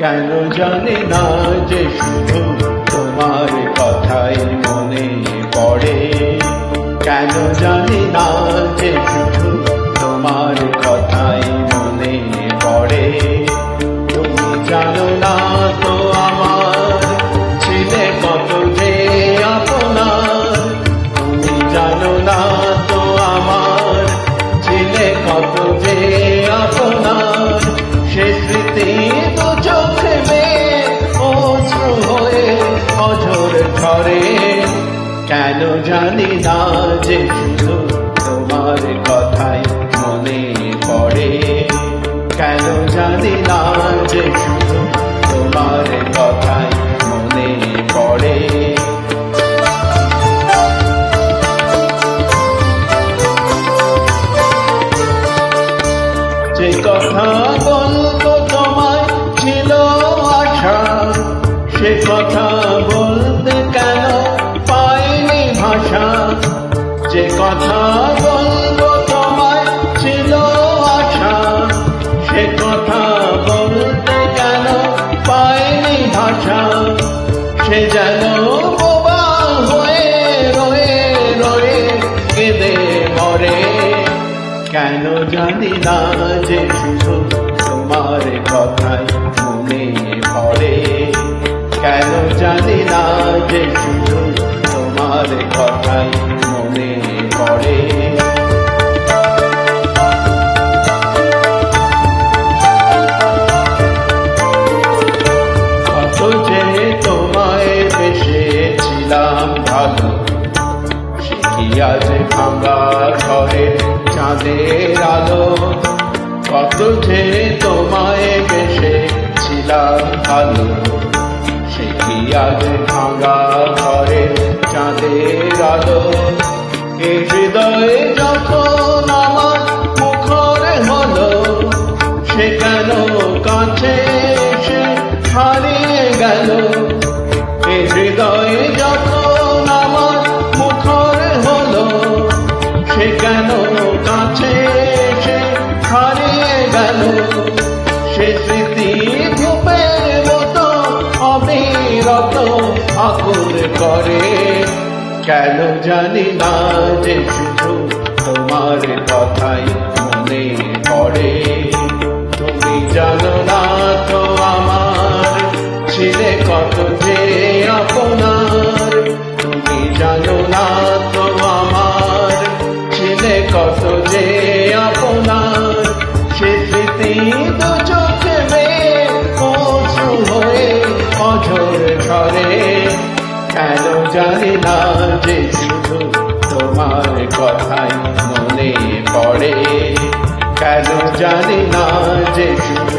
কেন জানি না যে শুধু তোমার কথাই মনে পড়ে, কেন জানি না যে শুধু তোমার কথাই মনে পড়ে। তুমি জানো না তো আমার ছিলে কত যে আপনার, তুমি জানো না তো আমার ছিলে কত যে আপনার। সে স্মৃতি তো চোখে অশ্রু হয়ে অঝোর ঝরে, কেন জানি না যে শুধু তোমার কথাই মনে পড়ে, কেন জানি না যে শুধু তোমার কথাই মনে পড়ে। যে কথা বলবো তোমায় ছিল আশা, সে কথা বলতে কেন পাইনি ভাষা। যে কথা বলবো তোমায় ছিল আশা, সে কথা বলতে কেন পাইনি ভাষা। সে যেন বোবা হয়ে রয়ে রয়ে কেঁদে মরে, কেন জানি না যে শুধু তোমার কথাই মনে পড়ে, কেন জানি না যে শুধু তোমার কথাই মনে পড়ে। কত যে তোমায় বেসেছিলাম ভালো, সে কি আজ ভাঙা ঘরের চাঁদের আলো। কত যে তোমায় বেসেছিলাম ভালো, সে কি আজ ভাঙা ঘরের চাঁদের আলো। এ হৃদয়ে যখন আমার মুখর হলো, সে কেন কাছে এসে হারিয়ে গেল। এ হৃদয়ে যখন আমার মুখর হলো, সে কেন কাছে এসে হারিয়ে গেল। সে স্মৃতি ধূপের মতো অবিরত আকুল করে, কেন জানি না যে শুধু তোমার কথাই মনে পড়ে। তুমি জানো না তো আমার ছিলে কত যে আপনার, তুমি জানো না তো আমার ছিলে কত যে আপনার। সে স্মৃতি তো চোখে অশ্রু হয়ে অঝোর ঝরে, কেন জানি না যে শুধু তোমার কথাই মনে পড়ে, কেন জানি না যে শুধু